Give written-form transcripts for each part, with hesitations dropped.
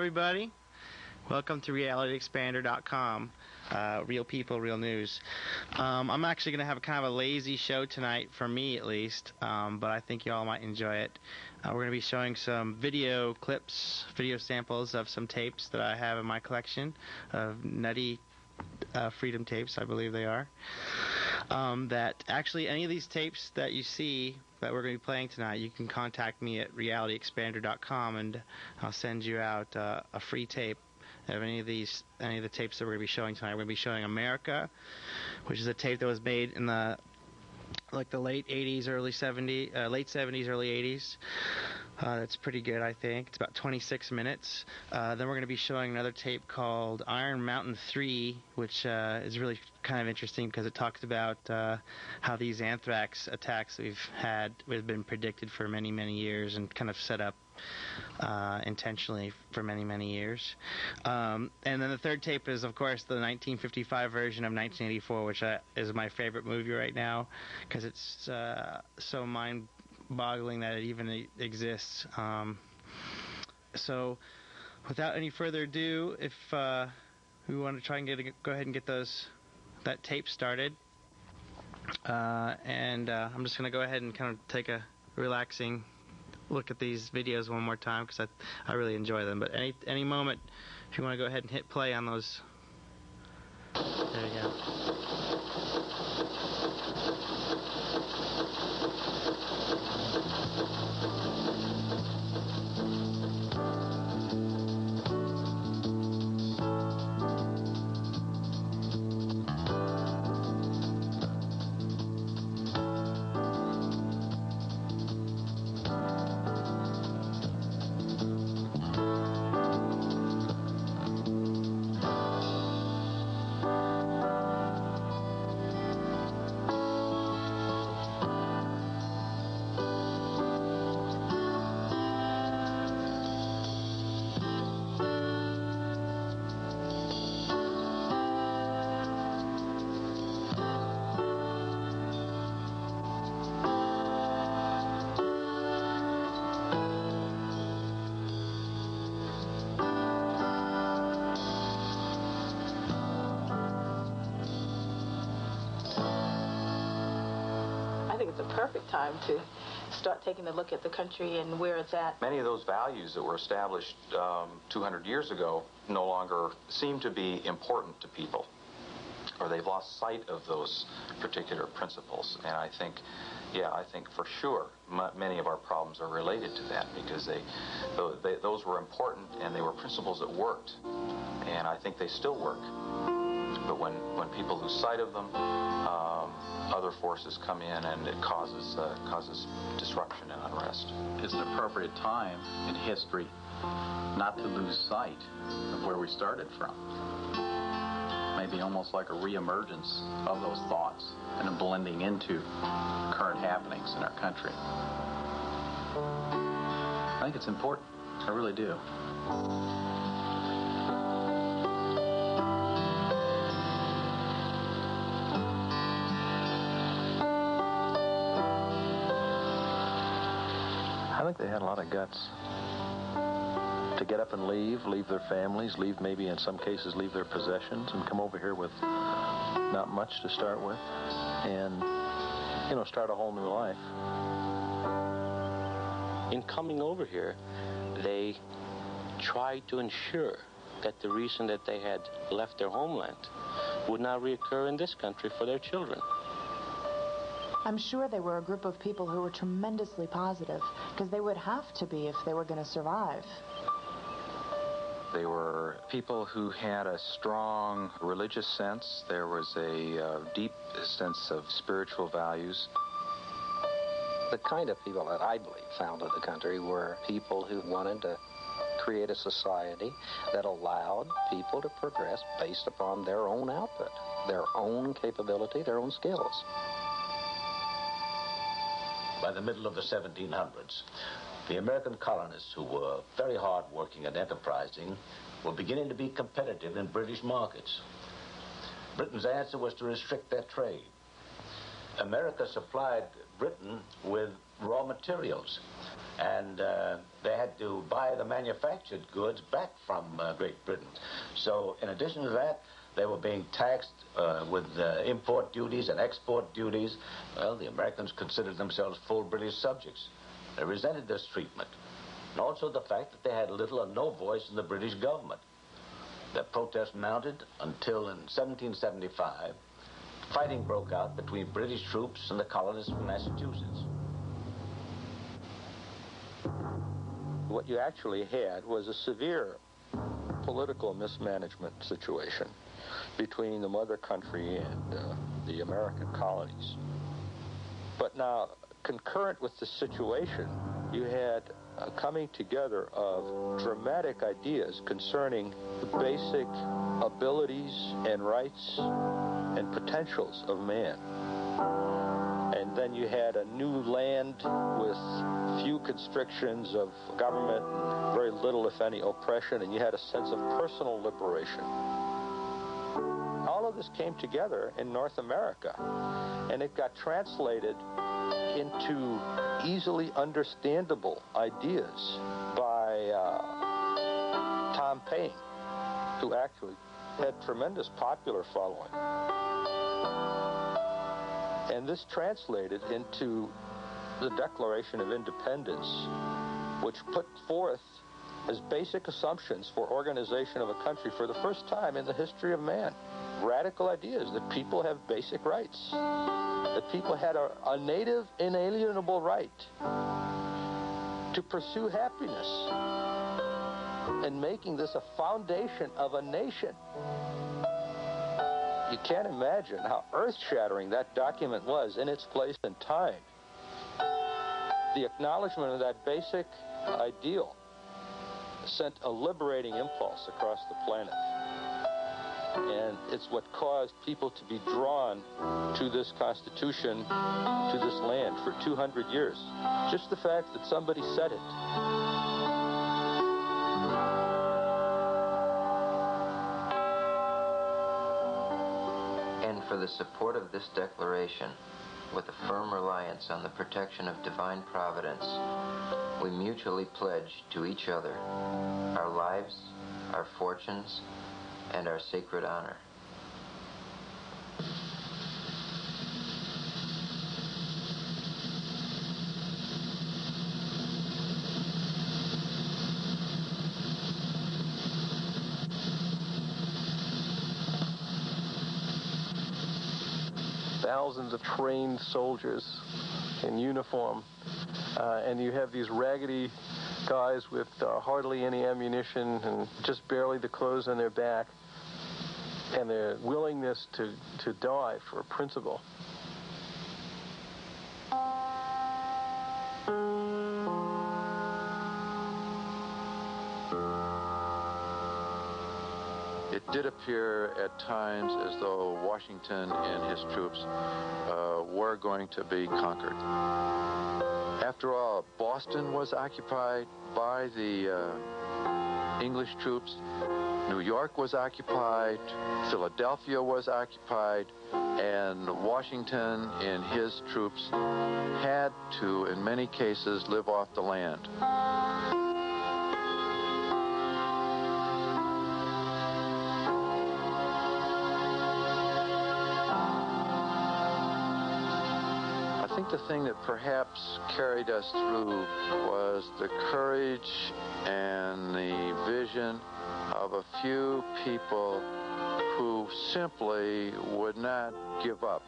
everybody. Welcome to realityexpander.com. Real people, real news. I'm actually going to have kind of a lazy show tonight, for me at least, but I think you all might enjoy it. We're going to be showing some video clips, video samples of some tapes that I have in my collection of nutty freedom tapes, I believe they are. That actually any of these tapes that you see that we're going to be playing tonight, you can contact me at realityexpander.com and I'll send you out a free tape of any of the tapes that we're going to be showing tonight. We're going to be showing America, which is a tape that was made in the late 80s, early 70s, late 70s, early 80s. That's pretty good, I think. It's about 26 minutes. Then we're going to be showing another tape called Iron Mountain 3, which is really kind of interesting because it talks about how these anthrax attacks we've had have been predicted for many, many years and kind of set up intentionally for many, many years. And then the third tape is, of course, the 1955 version of 1984, which is my favorite movie right now because it's so mind-boggling that it even exists. So without any further ado, if we want to try and go ahead and get that tape started, and I'm just going to go ahead and kind of take a relaxing look at these videos one more time because I really enjoy them. But any moment, if you want to go ahead and hit play on those, there you go. Perfect time to start taking a look at the country and where it's at. Many of those values that were established 200 years ago no longer seem to be important to people, or they've lost sight of those particular principles. And I think for sure many of our problems are related to that because those were important and they were principles that worked, and I think they still work. But when people lose sight of them, other forces come in and it causes disruption and unrest. It's an appropriate time in history not to lose sight of where we started from. Maybe almost like a reemergence of those thoughts and a blending into current happenings in our country. I think it's important. I really do. I think they had a lot of guts to get up and leave their families, maybe in some cases leave their possessions and come over here with not much to start with and, start a whole new life. In coming over here, they tried to ensure that the reason that they had left their homeland would not reoccur in this country for their children. I'm sure they were a group of people who were tremendously positive, because they would have to be if they were going to survive. They were people who had a strong religious sense. There was a deep sense of spiritual values. The kind of people that I believe founded the country were people who wanted to create a society that allowed people to progress based upon their own output, their own capability, their own skills. By the middle of the 1700s, the American colonists, who were very hard-working and enterprising, were beginning to be competitive in British markets. Britain's answer was to restrict their trade. America supplied Britain with raw materials. And they had to buy the manufactured goods back from Great Britain. So in addition to that, they were being taxed with import duties and export duties. Well, the Americans considered themselves full British subjects. They resented this treatment. And also the fact that they had little or no voice in the British government. The protest mounted until in 1775, fighting broke out between British troops and the colonists from Massachusetts. What you actually had was a severe political mismanagement situation between the mother country and the American colonies. But now, concurrent with the situation, you had a coming together of dramatic ideas concerning the basic abilities and rights and potentials of man. And then you had a new land with few constrictions of government and very little, if any, oppression, and you had a sense of personal liberation. All of this came together in North America, and it got translated into easily understandable ideas by Tom Paine, who actually had tremendous popular following. And this translated into the Declaration of Independence, which put forth as basic assumptions for organization of a country for the first time in the history of man. Radical ideas that people have basic rights, that people had a native inalienable right to pursue happiness, and making this a foundation of a nation. You can't imagine how earth-shattering that document was in its place and time. The acknowledgement of that basic ideal sent a liberating impulse across the planet. And it's what caused people to be drawn to this Constitution, to this land for 200 years. Just the fact that somebody said it. And for the support of this declaration, with a firm reliance on the protection of divine providence, we mutually pledge to each other our lives, our fortunes, and our sacred honor. Thousands of trained soldiers in uniform, and you have these raggedy guys with hardly any ammunition and just barely the clothes on their back, and their willingness to die for a principle. It did appear at times as though Washington and his troops were going to be conquered. After all, Boston was occupied by the English troops. New York was occupied. Philadelphia was occupied. And Washington and his troops had to, in many cases, live off the land. I think the thing that perhaps carried us through was the courage and the vision of a few people who simply would not give up.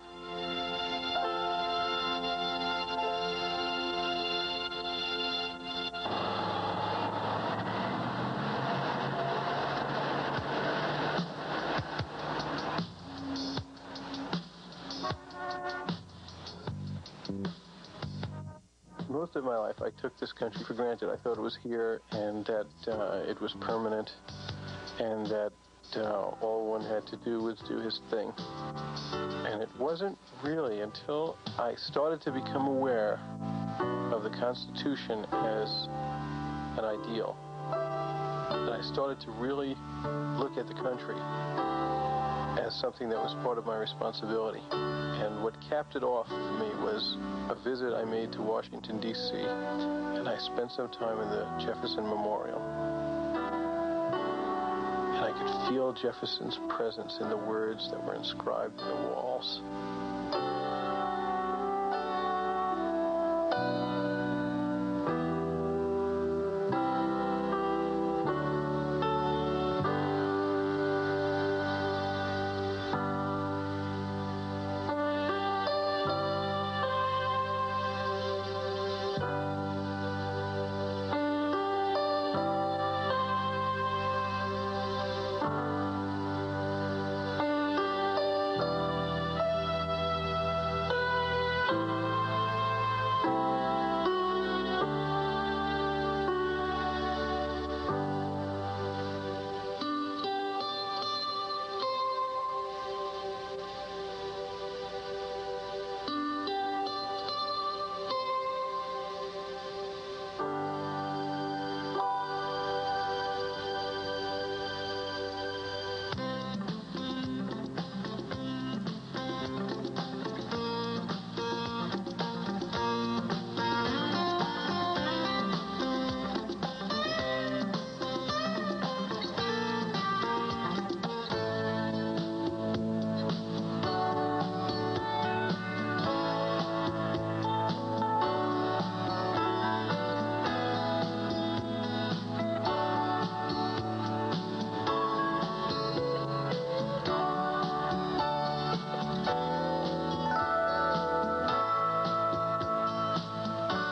Most of my life, I took this country for granted. I thought it was here and that it was permanent and that all one had to do was do his thing. And it wasn't really until I started to become aware of the Constitution as an ideal that I started to really look at the country as something that was part of my responsibility. And what capped it off for me was a visit I made to Washington, D.C., and I spent some time in the Jefferson Memorial. And I could feel Jefferson's presence in the words that were inscribed in the walls.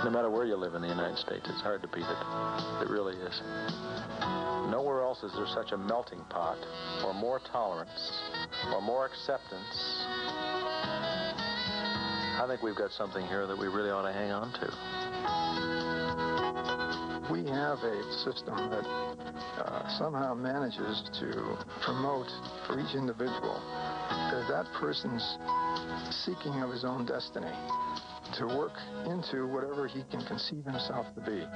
No matter where you live in the United States, it's hard to beat it. It really is. Nowhere else is there such a melting pot, or more tolerance, or more acceptance. I think we've got something here that we really ought to hang on to. We have a system that somehow manages to promote for each individual that person's seeking of his own destiny, to work into whatever he can conceive himself to be.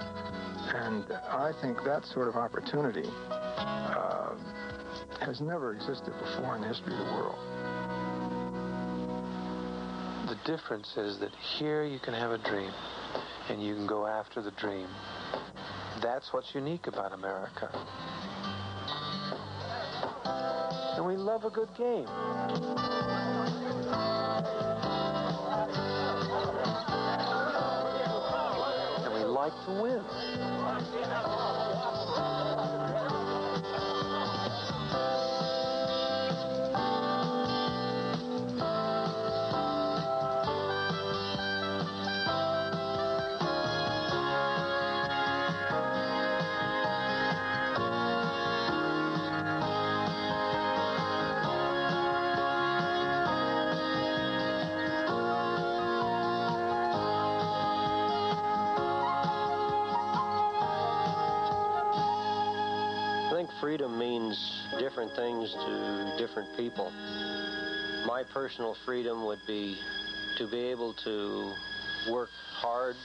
And I think that sort of opportunity has never existed before in the history of the world. The difference is that here you can have a dream, and you can go after the dream. That's what's unique about America. And we love a good game. And we like to win. Freedom means different things to different people. My personal freedom would be to be able to work hard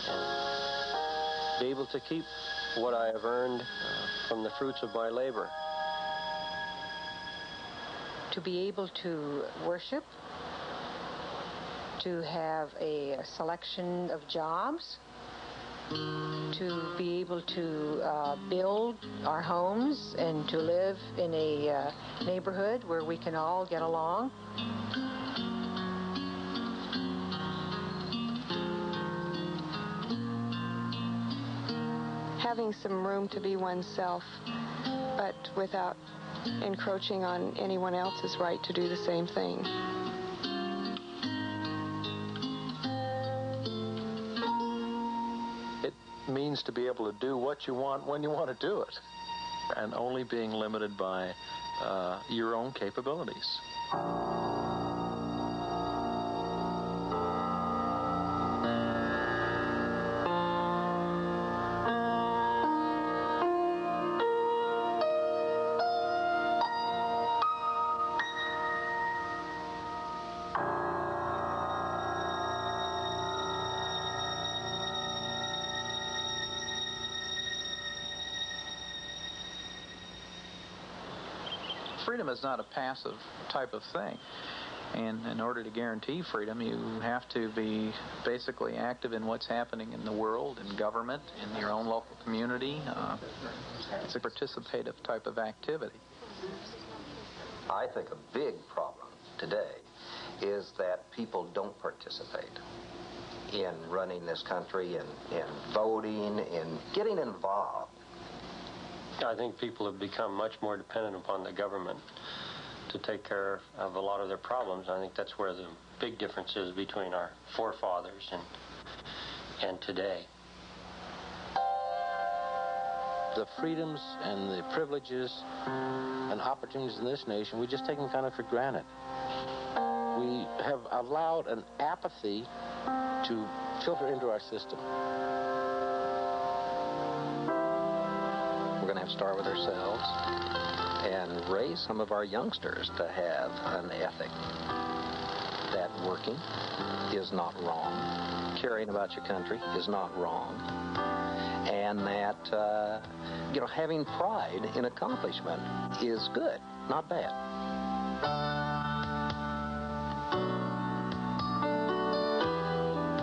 and be able to keep what I have earned from the fruits of my labor. To be able to worship, to have a selection of jobs, to be able to build our homes and to live in a neighborhood where we can all get along. Having some room to be oneself, but without encroaching on anyone else's right to do the same thing. Means to be able to do what you want when you want to do it, and only being limited by your own capabilities. freedom is not a passive type of thing. And in order to guarantee freedom, you have to be basically active in what's happening in the world, in government, in your own local community. It's a participative type of activity. I think a big problem today is that people don't participate in running this country, in voting, in getting involved. I think people have become much more dependent upon the government to take care of a lot of their problems. I think that's where the big difference is between our forefathers and today. The freedoms and the privileges and opportunities in this nation, we just take them kind of for granted. We have allowed an apathy to filter into our system. We're going to have to start with ourselves and raise some of our youngsters to have an ethic that working is not wrong, caring about your country is not wrong, and that having pride in accomplishment is good, not bad.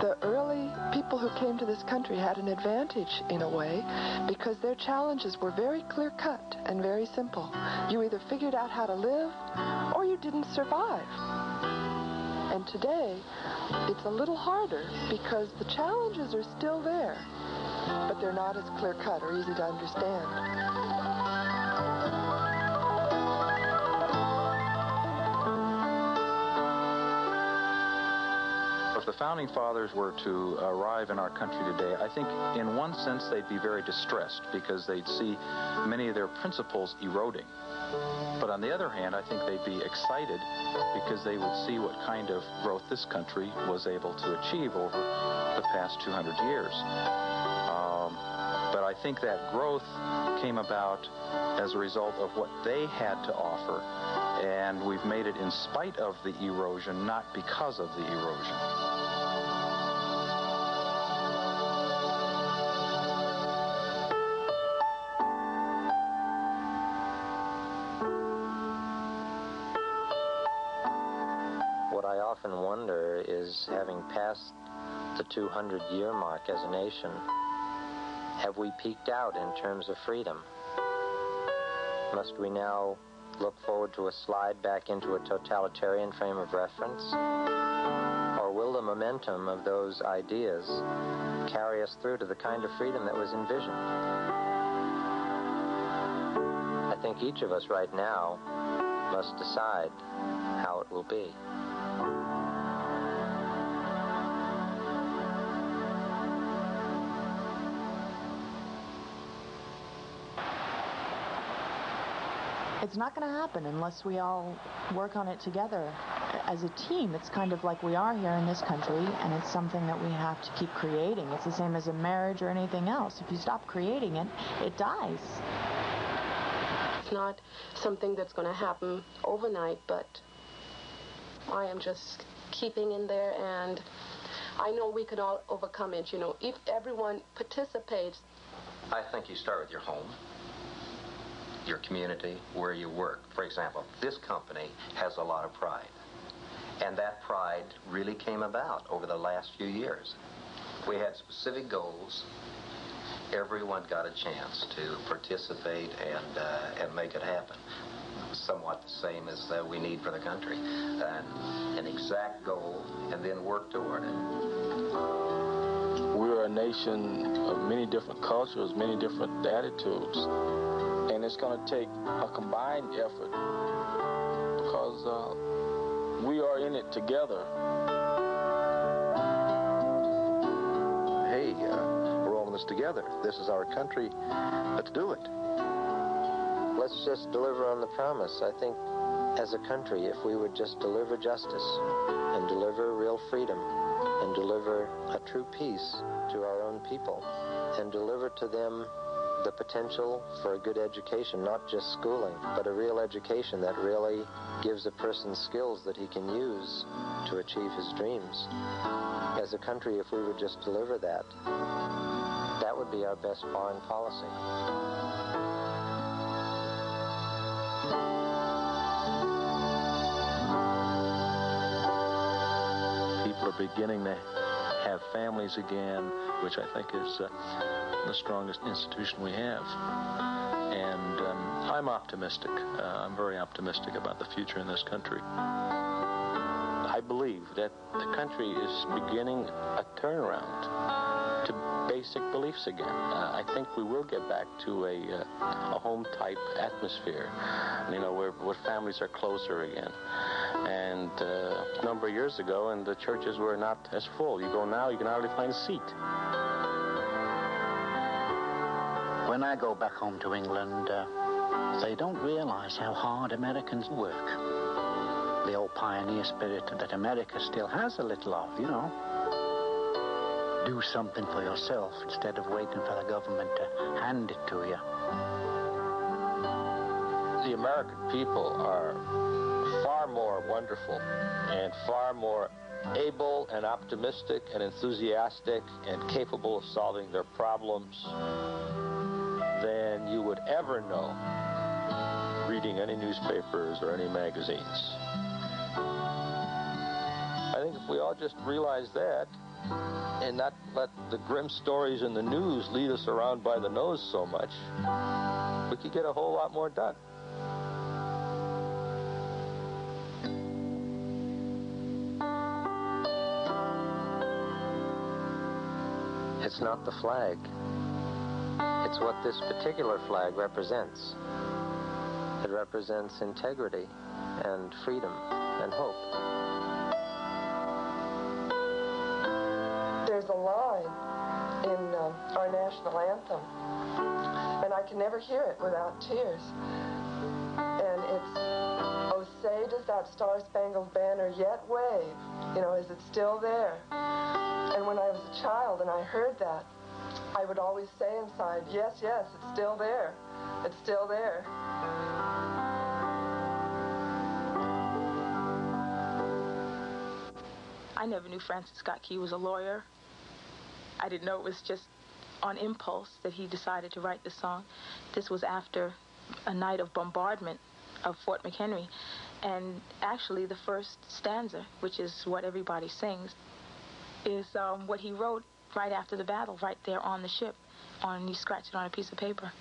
The early people who came to this country had an advantage in a way because their challenges were very clear-cut and very simple. You either figured out how to live or you didn't survive. And today, it's a little harder because the challenges are still there, but they're not as clear-cut or easy to understand. If the Founding Fathers were to arrive in our country today, I think in one sense they'd be very distressed because they'd see many of their principles eroding. But on the other hand, I think they'd be excited because they would see what kind of growth this country was able to achieve over the past 200 years. But I think that growth came about as a result of what they had to offer, and we've made it in spite of the erosion, not because of the erosion. What I often wonder is, having passed the 200-year mark as a nation, have we peaked out in terms of freedom? Must we now look forward to a slide back into a totalitarian frame of reference? Or will the momentum of those ideas carry us through to the kind of freedom that was envisioned? I think each of us right now must decide how it will be. It's not going to happen unless we all work on it together as a team. It's kind of like we are here in this country, and it's something that we have to keep creating. It's the same as a marriage or anything else. If you stop creating it, it dies. It's not something that's going to happen overnight, but I am just keeping in there, and I know we can all overcome it. If everyone participates. I think you start with your home, your community, where you work. For example, this company has a lot of pride, and that pride really came about over the last few years. We had specific goals. Everyone got a chance to participate and make it happen. Somewhat the same as we need for the country. An exact goal, and then work toward it. We're a nation of many different cultures, many different attitudes. And it's going to take a combined effort because we are in it together. Hey, we're all in this together. This is our country. Let's do it. Let's just deliver on the promise. I think as a country, if we would just deliver justice and deliver real freedom and deliver a true peace to our own people and deliver to them the potential for a good education, not just schooling, but a real education that really gives a person skills that he can use to achieve his dreams. As a country, if we would just deliver that, that would be our best foreign policy. beginning to have families again, which I think is the strongest institution we have. And I'm optimistic. I'm very optimistic about the future in this country. I believe that the country is beginning a turnaround to basic beliefs again. I think we will get back to a home-type atmosphere, where families are closer again. And a number of years ago, and the churches were not as full. You go now, you can hardly find a seat. When I go back home to England, they don't realize how hard Americans work. The old pioneer spirit that America still has a little of, Do something for yourself instead of waiting for the government to hand it to you. The American people are far more wonderful and far more able and optimistic and enthusiastic and capable of solving their problems than you would ever know reading any newspapers or any magazines. I think if we all just realize that and not let the grim stories in the news lead us around by the nose so much, we could get a whole lot more done. It's not the flag. It's what this particular flag represents. It represents integrity and freedom and hope. There's a line in our national anthem, and I can never hear it without tears. And it's, "Oh, say, does that star-spangled banner yet wave? Is it still there?" And when I was a child and I heard that, I would always say inside, yes, it's still there. It's still there. I never knew Francis Scott Key was a lawyer. I didn't know it was just on impulse that he decided to write this song. This was after a night of bombardment of Fort McHenry. And actually the first stanza, which is what everybody sings, is what he wrote right after the battle, right there on the ship. He scratched it on a piece of paper.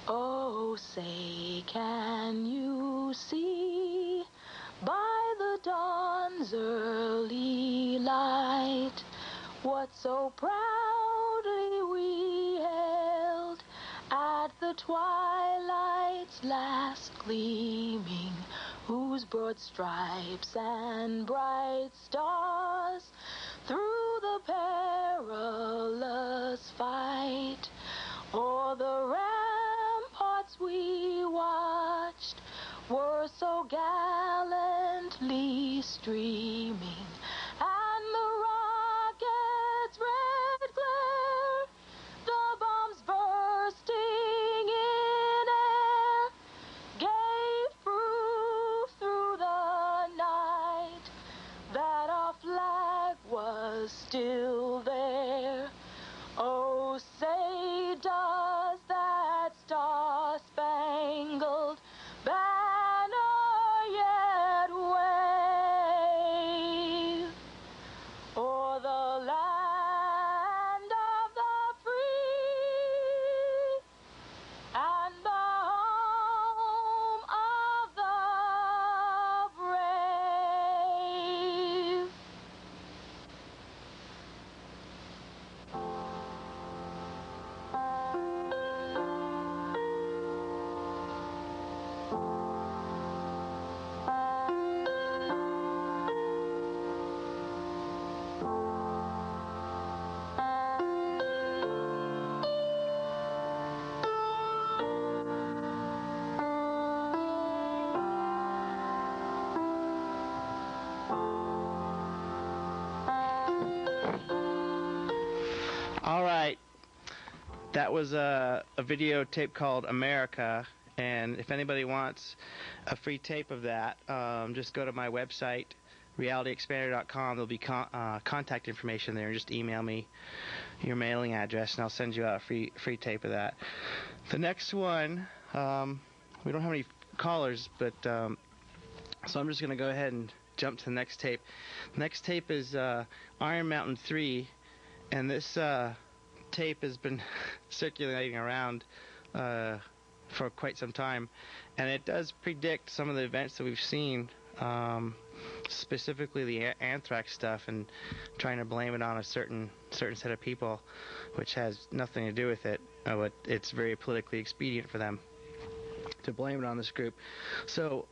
Oh, say, can you see by the dawn's early light what so proudly we held at the twilight's last gleaming, whose broad stripes and bright stars through the perilous fight o'er the ramparts we watched were so gallantly streaming, and the rocket's red glare, the bombs bursting in air, gave proof through the night that our flag was still there. Oh, say, does that star-spangled banner yet wave o'er the land of the free and the home of the brave? All right. That was a videotape called America, and if anybody wants a free tape of that, just go to my website, realityexpander.com. There'll be contact information there. Just email me your mailing address, and I'll send you out a free tape of that. The next one, we don't have any callers, but So I'm just going to go ahead and jump to the next tape. Next tape is Iron Mountain 3, and this tape has been circulating around for quite some time, and it does predict some of the events that we've seen, specifically the anthrax stuff, and trying to blame it on a certain set of people, which has nothing to do with it. But it's very politically expedient for them to blame it on this group. So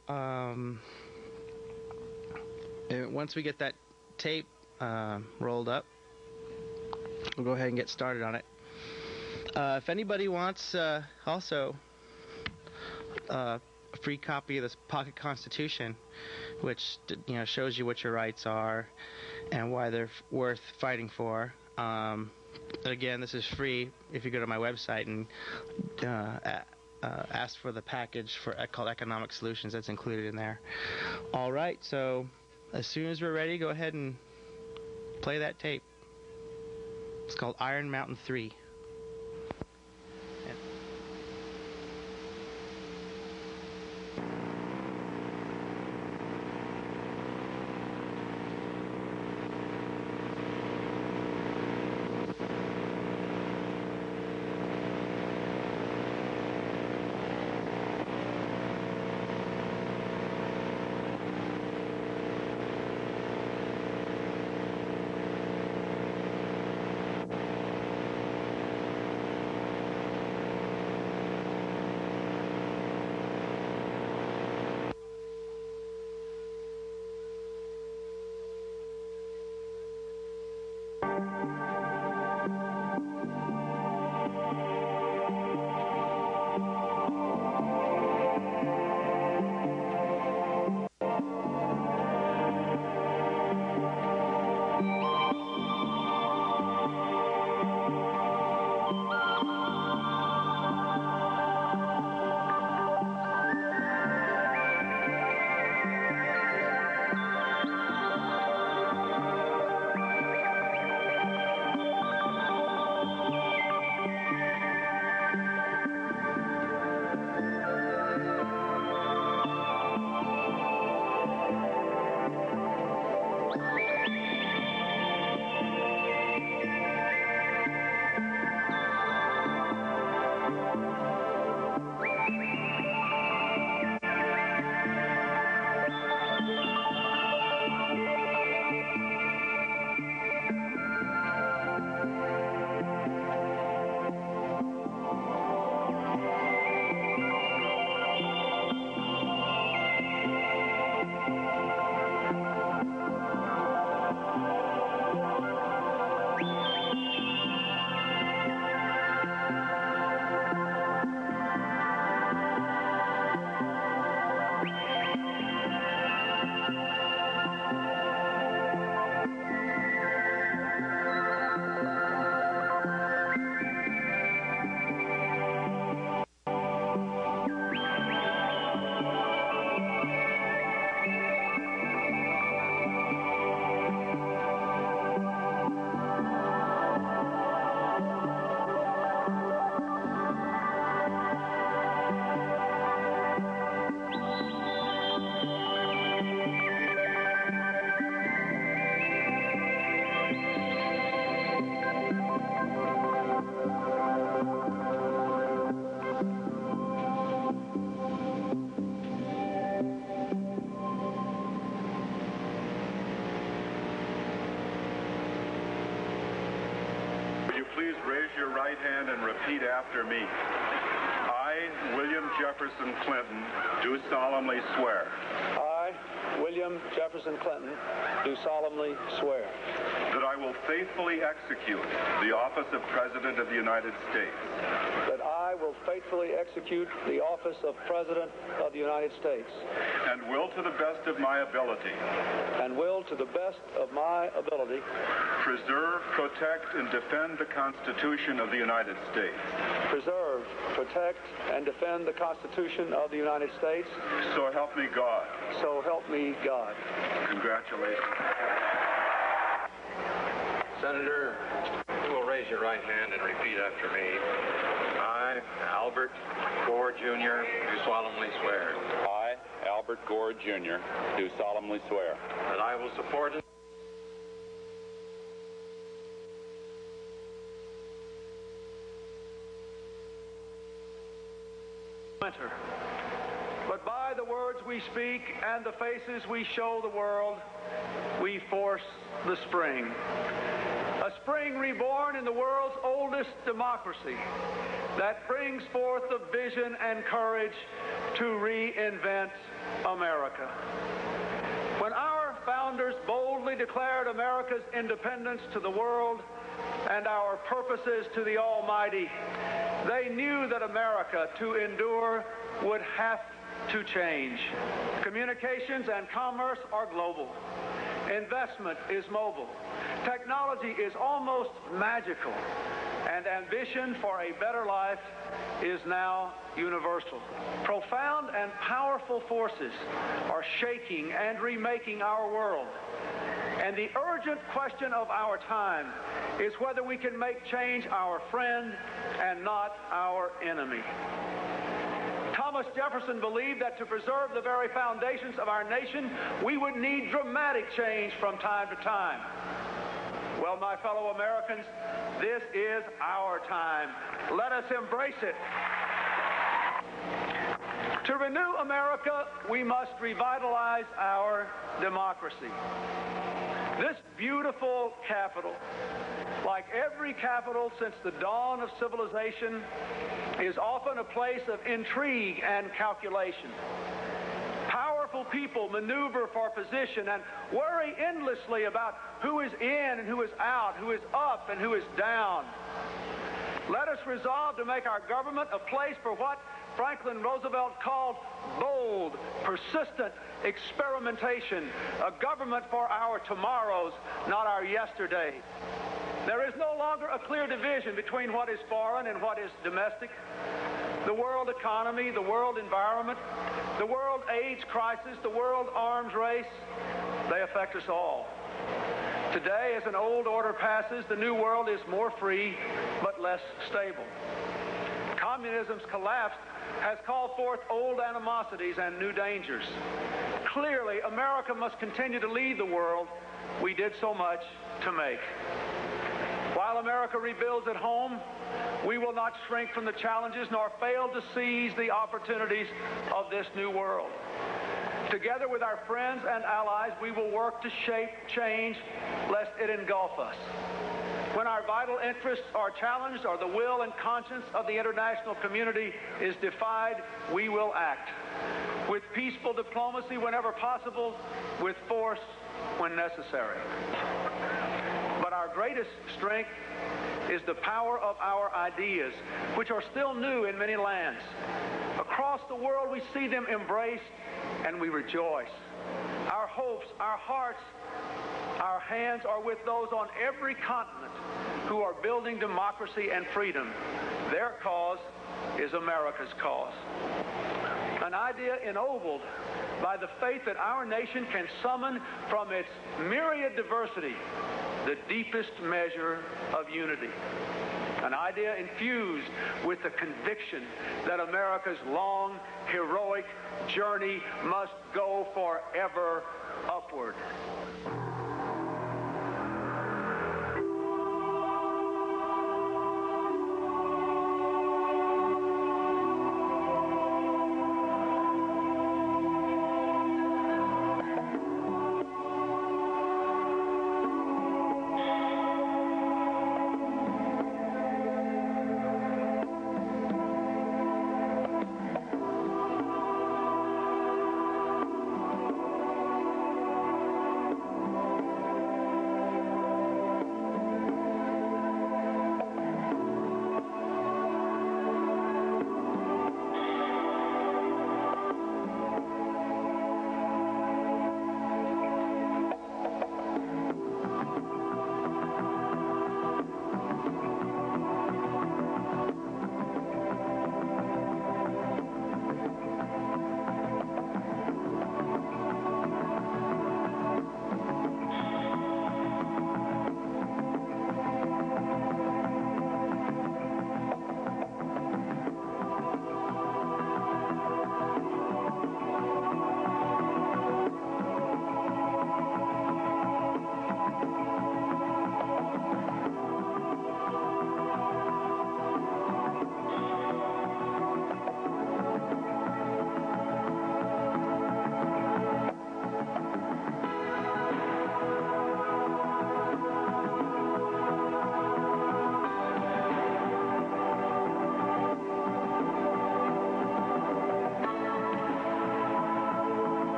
once we get that tape rolled up, we'll go ahead and get started on it. If anybody wants also a free copy of this Pocket Constitution, which shows you what your rights are and why they're worth fighting for. Again, this is free if you go to my website and ask for the package called Economic Solutions. That's included in there. All right, so as soon as we're ready, go ahead and play that tape. It's called Iron Mountain 3. Please raise your right hand and repeat after me. I, William Jefferson Clinton, do solemnly swear. I, William Jefferson Clinton, do solemnly swear that I will faithfully execute the office of President of the United States. That I will faithfully execute the office of President of the United States. And will to the best of my ability. And will to the best of my ability. Preserve, protect, and defend the Constitution of the United States. Preserve, protect, and defend the Constitution of the United States. So help me God. So help me God. Congratulations. Senator, you will raise your right hand and repeat after me. I, Albert Gore, Jr., do solemnly swear. I, Albert Albert Gore, Jr., do solemnly swear that I will support and winter. But by the words we speak and the faces we show the world, we force the spring. A spring reborn in the world's oldest democracy that brings forth the vision and courage to reinvent America. When our founders boldly declared America's independence to the world and our purposes to the Almighty, they knew that America, to endure, would have to change. Communications and commerce are global. Investment is mobile. Technology is almost magical. And ambition for a better life is now universal. Profound and powerful forces are shaking and remaking our world. And the urgent question of our time is whether we can make change our friend and not our enemy. Thomas Jefferson believed that to preserve the very foundations of our nation, we would need dramatic change from time to time. Well, my fellow Americans, this is our time. Let us embrace it. To renew America, we must revitalize our democracy. This beautiful capital, like every capital since the dawn of civilization, is often a place of intrigue and calculation. Powerful people maneuver for position and worry endlessly about who is in and who is out, who is up and who is down. Let us resolve to make our government a place for what Franklin Roosevelt called bold, persistent experimentation, a government for our tomorrows, not our yesterday. There is no longer a clear division between what is foreign and what is domestic. The world economy, the world environment, the world AIDS crisis, the world arms race, they affect us all. Today, as an old order passes, the new world is more free but less stable. Communism's collapse has called forth old animosities and new dangers. Clearly, America must continue to lead the world we did so much to make. While America rebuilds at home, we will not shrink from the challenges nor fail to seize the opportunities of this new world. Together with our friends and allies, we will work to shape change lest it engulf us. When our vital interests are challenged or the will and conscience of the international community is defied, we will act. With peaceful diplomacy whenever possible, with force when necessary. But our greatest strength is the power of our ideas, which are still new in many lands. Across the world, we see them embraced and we rejoice. Our hopes, our hearts, our hands are with those on every continent who are building democracy and freedom. Their cause is America's cause. An idea ennobled by the faith that our nation can summon from its myriad diversity the deepest measure of unity. An idea infused with the conviction that America's long, heroic journey must go forever upward.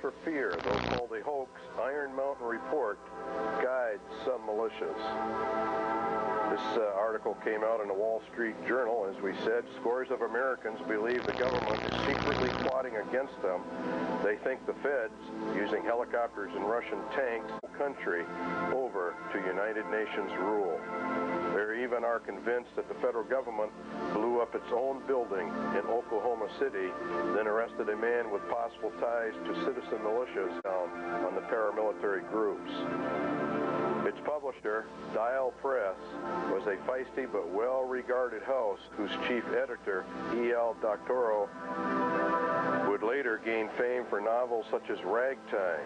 for fear, though called a hoax, Iron Mountain report guides some militias. This article came out in the Wall Street Journal. As we said, scores of Americans believe the government is secretly plotting against them. They think the feds, using helicopters and Russian tanks, country over to United Nations rule. They even are convinced that the federal government blew up its own building in Oklahoma City, then arrested a man with possible ties to citizen militias on the paramilitary groups. Its publisher, Dial Press, was a feisty but well-regarded house whose chief editor, E.L. Doctorow, would later gain fame for novels such as Ragtime.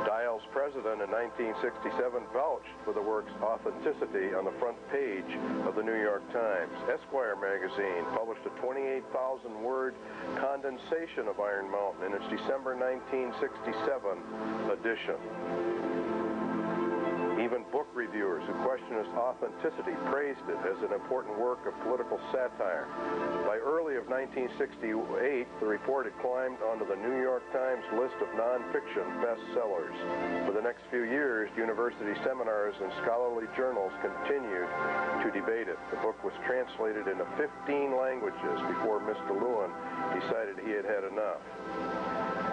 Dial's president in 1967 vouched for the work's authenticity on the front page of the New York Times. Esquire magazine published a 28,000-word condensation of Iron Mountain in its December 1967 edition. Even book reviewers who questioned its authenticity praised it as an important work of political satire. By early of 1968, the report had climbed onto the New York Times list of nonfiction bestsellers. For the next few years, university seminars and scholarly journals continued to debate it. The book was translated into 15 languages before Mr. Lewin decided he had had enough.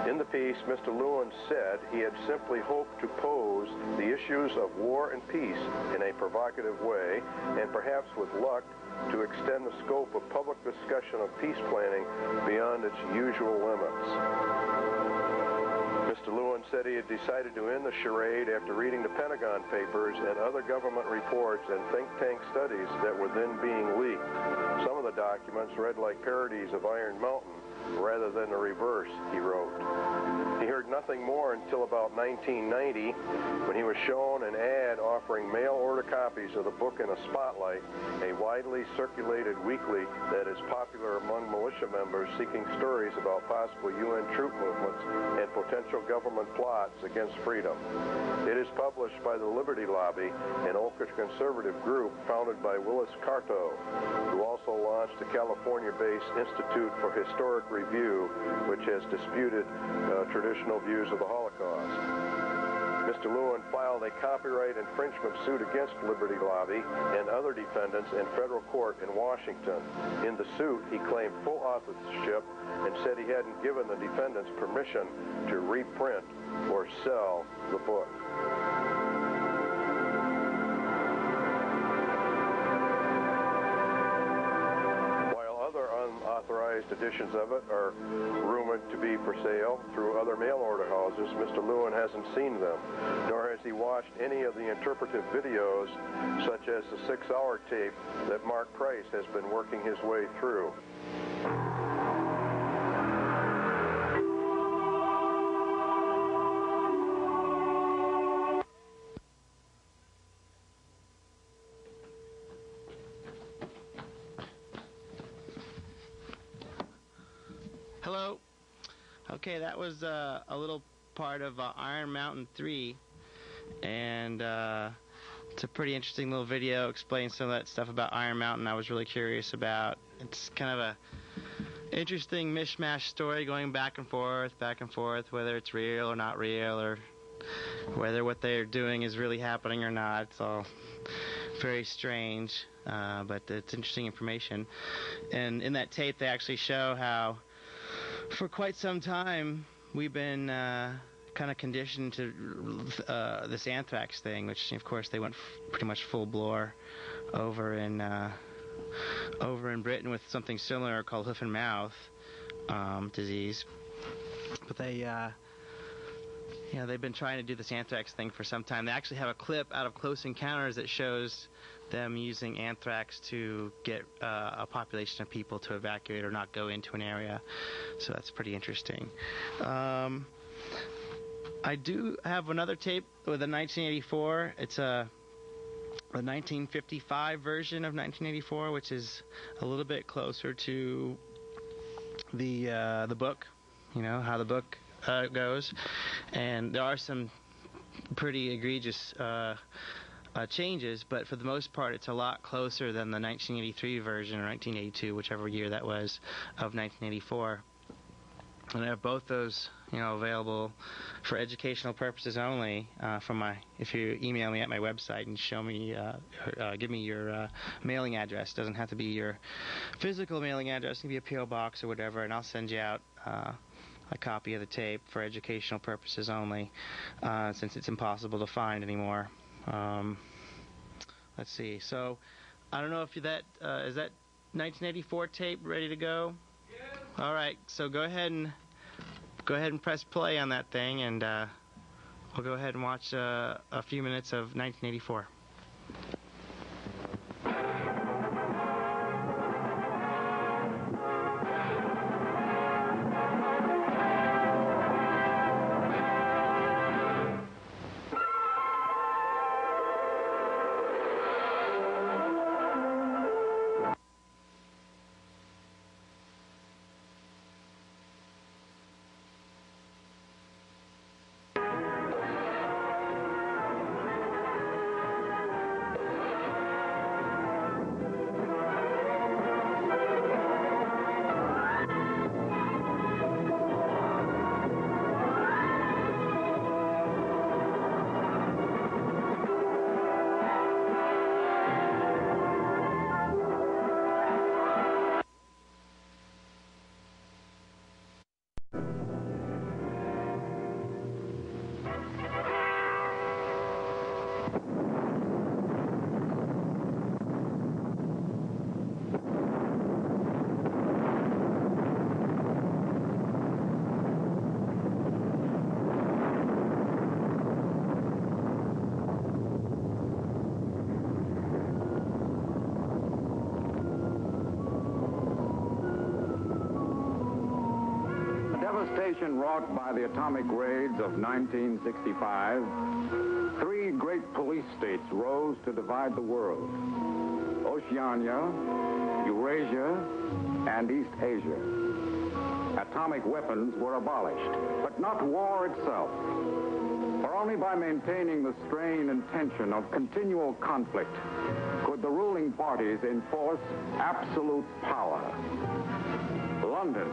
In the piece, Mr. Lewin said he had simply hoped to pose the issues of war and peace in a provocative way, and perhaps with luck, to extend the scope of public discussion of peace planning beyond its usual limits. Mr. Lewin said he had decided to end the charade after reading the Pentagon Papers and other government reports and think tank studies that were then being leaked. Some of the documents read like parodies of Iron Mountain rather than the reverse, he wrote. He heard nothing more until about 1990 when he was shown an ad offering mail-order copies of the book in a Spotlight, a widely circulated weekly that is popular among militia members seeking stories about possible UN troop movements and potential government plots against freedom. It is published by the Liberty Lobby, an Oakridge conservative group founded by Willis Carto, who also launched the California-based Institute for Historic Review, which has disputed traditional views of the Holocaust. Mr. Lewin filed a copyright infringement suit against Liberty Lobby and other defendants in federal court in Washington. In the suit, he claimed full authorship and said he hadn't given the defendants permission to reprint or sell the book. Unauthorized editions of it are rumored to be for sale through other mail-order houses. Mr. Lewin hasn't seen them, nor has he watched any of the interpretive videos, such as the 6-hour tape that Mark Price has been working his way through. Hello. Okay, that was a little part of Iron Mountain 3, and it's a pretty interesting little video explaining some of that stuff about Iron Mountain I was really curious about. It's kind of a interesting mishmash story going back and forth, whether it's real or not real, or whether what they're doing is really happening or not. It's all very strange, but it's interesting information. And in that tape, they actually show how for quite some time we've been kind of conditioned to this anthrax thing, which of course they went pretty much full bore over in Britain with something similar called hoof and mouth disease. But they they've been trying to do this anthrax thing for some time. They actually have a clip out of Close Encounters that shows them using anthrax to get a population of people to evacuate or not go into an area. So that's pretty interesting. I do have another tape with a 1984. It's a 1955 version of 1984, which is a little bit closer to the book, how the book goes. And there are some pretty egregious changes, but for the most part it's a lot closer than the 1983 version or 1982, whichever year that was, of 1984. And I have both those, available for educational purposes only. If you email me at my website and show me, give me your mailing address. It doesn't have to be your physical mailing address. It can be a PO box or whatever, and I'll send you out a copy of the tape for educational purposes only, since it's impossible to find anymore. Let's see. So, I don't know if is that 1984 tape ready to go? Yeah. All right. So go ahead and press play on that thing, and we'll go ahead and watch a few minutes of 1984. Devastation wrought by the atomic raids of 1965, three great police states rose to divide the world: Oceania, Eurasia, and East Asia. Atomic weapons were abolished, but not war itself. For only by maintaining the strain and tension of continual conflict could the ruling parties enforce absolute power. London,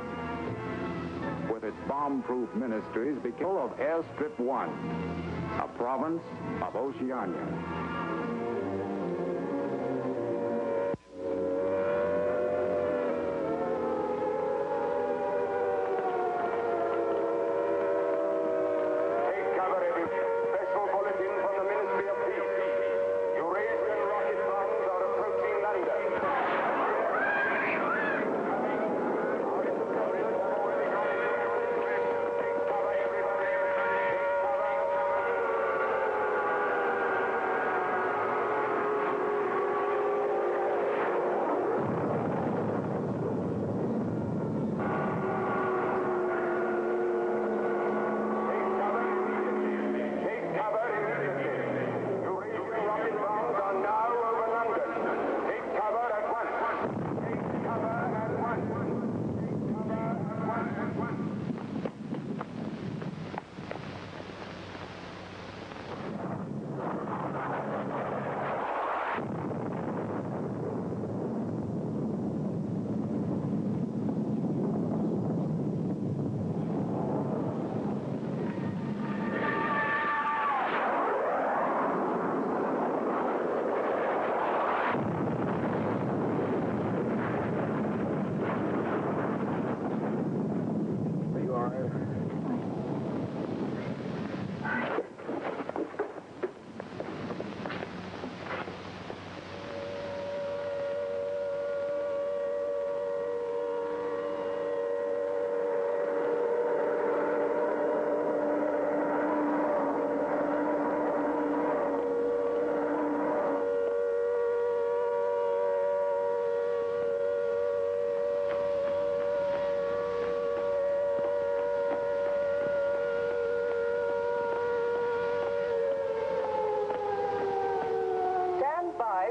with its bomb-proof ministries, became of Airstrip 1, a province of Oceania.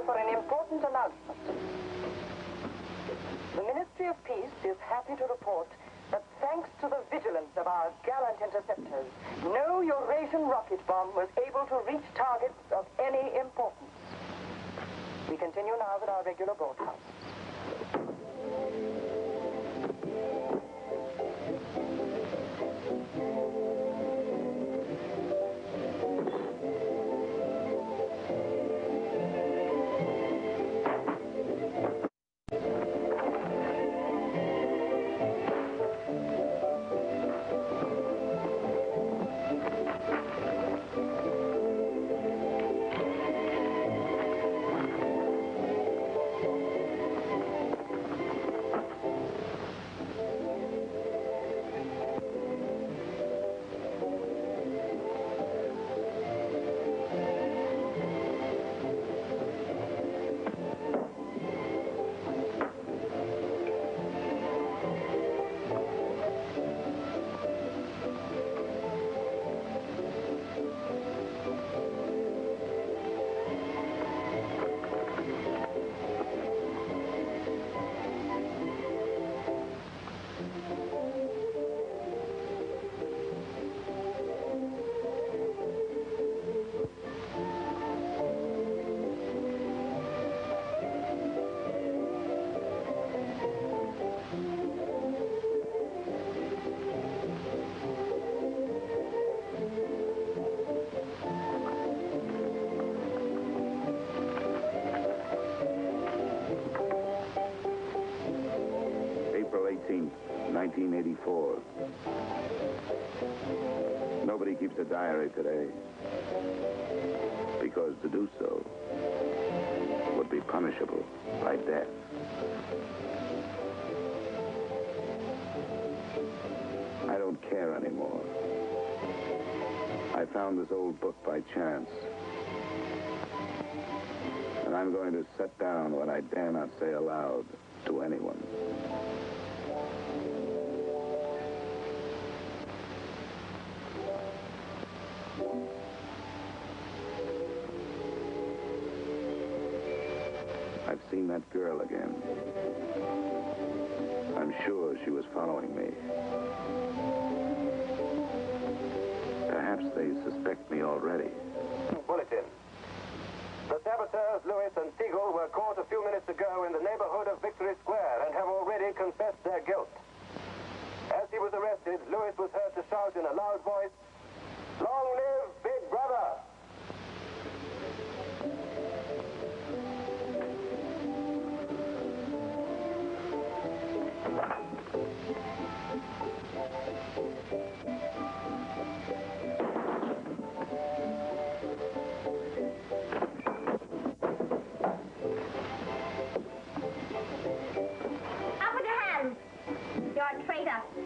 For an important announcement. The Ministry of Peace is happy to report that thanks to the vigilance of our gallant interceptors, no Eurasian rocket bomb was able to reach targets of any importance. We continue now with our regular broadcast. 1984. Nobody keeps a diary today, because to do so would be punishable by death. I don't care anymore. I found this old book by chance, and I'm going to set down what I dare not say aloud to anyone. I've seen that girl again. I'm sure she was following me. Perhaps they suspect me already. Bulletin. The saboteurs, Lewis and Siegel, were caught a few minutes ago in the neighborhood of Victory Square and have already confessed their guilt. As he was arrested, Lewis was heard to shout in a loud voice, "Long live Big Brother!"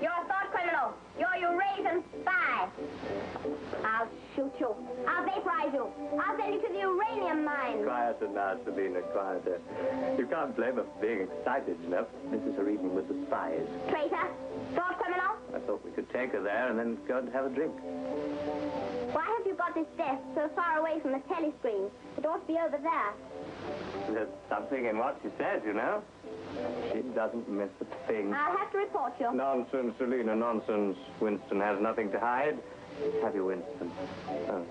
You're a thought criminal. You're Eurasian spy. I'll shoot you. I'll vaporize you. I'll send you to the uranium mine. Quieter now, Sabina, quieter. You can't blame her for being excited, you know. This is her evening with the spies. Traitor. Thought criminal. I thought we could take her there and then go and have a drink. Why have you got this desk so far away from the telescreen? It ought to be over there. There's something in what she says, you know. She doesn't miss a thing. I'll have to report you. Nonsense, Selina, nonsense. Winston has nothing to hide. Have you, Winston? Oh,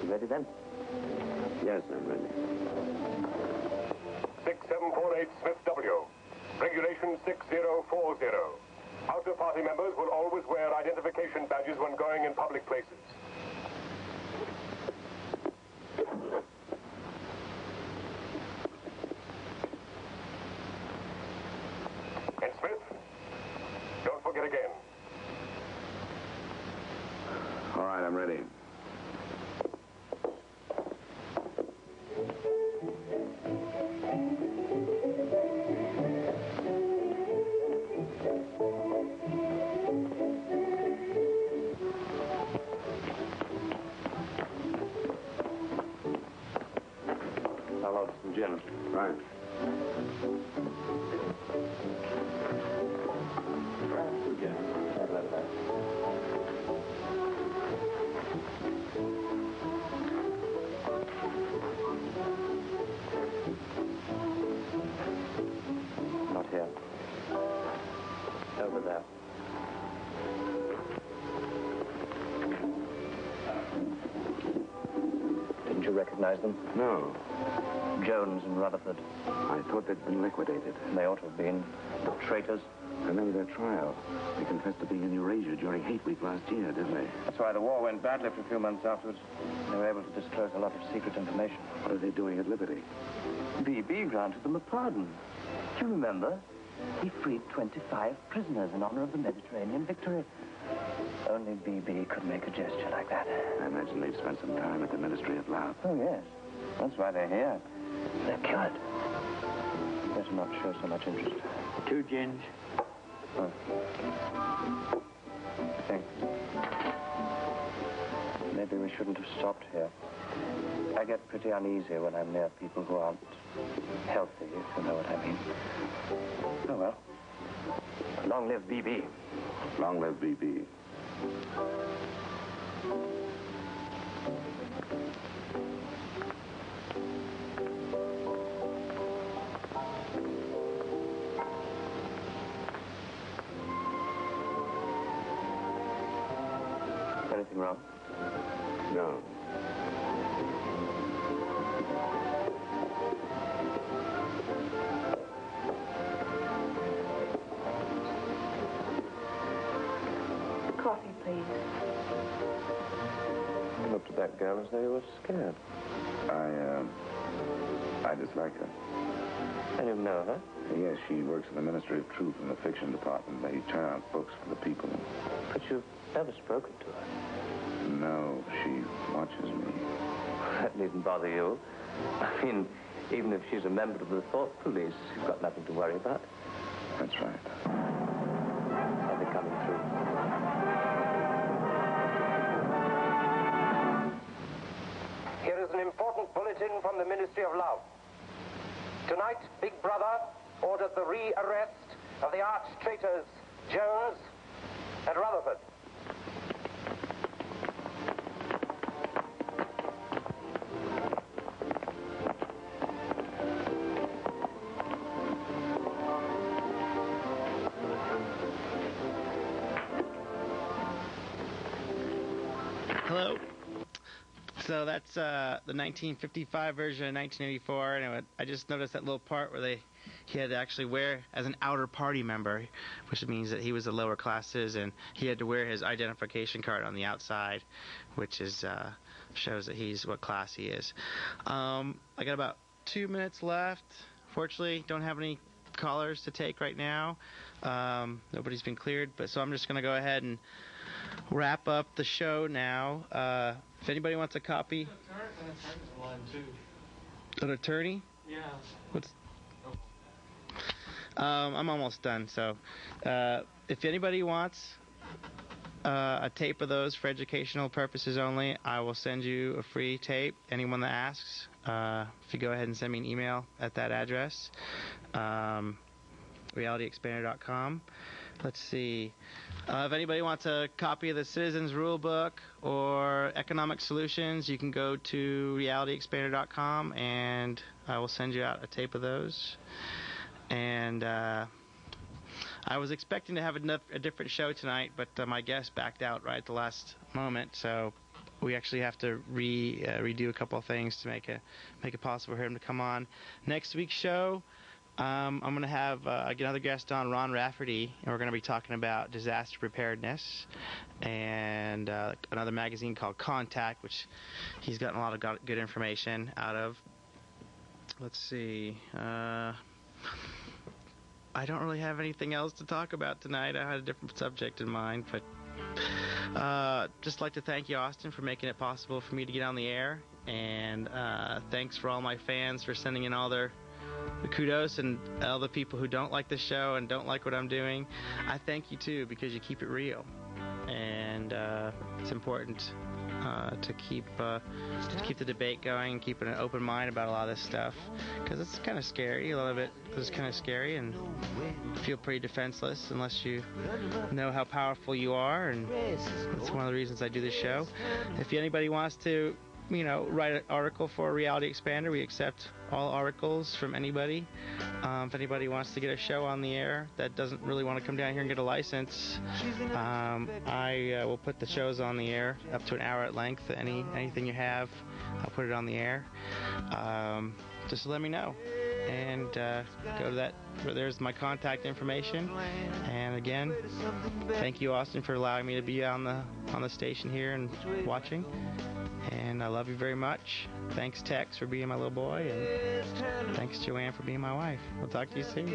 you ready then? Yes, I'm ready. 6748 Smith W. Regulation 6040. Outer party members will always wear identification badges when going in public places. And Smith, don't forget again. All right, I'm ready. I'll order some gin. Right. Not here. Over there. Didn't you recognize them? No. Jones and Rutherford. I thought they'd been liquidated. They ought to have been. Traitors. Remember their trial? They confessed to being in Eurasia during Hate Week last year, didn't they? That's why the war went badly for a few months afterwards. They were able to disclose a lot of secret information. What are they doing at Liberty? BB granted them a pardon. Do you remember? He freed 25 prisoners in honor of the Mediterranean victory. Only BB could make a gesture like that. I imagine they've spent some time at the Ministry of Love. Oh, yes. That's why they're here. They're cured. Better not show so much interest. 2 gins. Oh. Thanks. Maybe we shouldn't have stopped here. I get pretty uneasy when I'm near people who aren't healthy, if you know what I mean. Oh, well. Long live BB. Long live BB. Anything wrong? No. Coffee, please. You looked at that girl as though you were scared. I I dislike her. I don't know her. Yes, she works in the Ministry of Truth in the fiction department. They turn out books for the people. But you've never spoken to her. No, she watches me. That needn't bother you. I mean, even if she's a member of the Thought Police, you've got nothing to worry about. That's right. Are they coming through? Here is an important bulletin from the Ministry of Love. Tonight, Big Brother ordered the re-arrest of the arch-traitors Jones and Rutherford. Hello. So that's the 1955 version of 1984, and I just noticed that little part where he had to actually wear, as an outer party member, which means that he was the lower class citizen, he had to wear his identification card on the outside, which is shows that he's what class he is. I got about 2 minutes left. Fortunately, don't have any callers to take right now. Nobody's been cleared, so I'm just going to go ahead and wrap up the show now. If anybody wants a copy. An attorney's in line too. An attorney? Yeah. What's? I'm almost done. So, if anybody wants a tape of those for educational purposes only, I will send you a free tape. Anyone that asks, if you go ahead and send me an email at that address, realityexpander.com. Let's see. If anybody wants a copy of the Citizens Rule Book or Economic Solutions, you can go to realityexpander.com and I will send you out a tape of those. And I was expecting to have a different show tonight, but my guest backed out right at the last moment, so we actually have to redo a couple of things to make it possible for him to come on. Next week's show, I'm going to have another guest on, Ron Rafferty, and we're going to be talking about disaster preparedness and another magazine called Contact, which he's gotten a lot of good information out of. Let's see. I don't really have anything else to talk about tonight. I had a different subject in mind, but just like to thank you, Austin, for making it possible for me to get on the air, and thanks for all my fans for sending in all the kudos, and all the people who don't like the show and don't like what I'm doing. I thank you too, because you keep it real, and it's important to keep the debate going and keep an open mind about a lot of this stuff, because it's kind of scary. A lot of it is kind of scary, and you feel pretty defenseless unless you know how powerful you are, and that's one of the reasons I do this show. If anybody wants to write an article for Reality Expander, we accept all articles from anybody. If anybody wants to get a show on the air that doesn't really want to come down here and get a license, I will put the shows on the air up to an hour at length. Anything you have, I'll put it on the air. Just let me know. And go to that. There's my contact information. And again, thank you, Austin, for allowing me to be on the station here and watching. And I love you very much. Thanks, Tex, for being my little boy. And thanks, Joanne, for being my wife. We'll talk to you soon.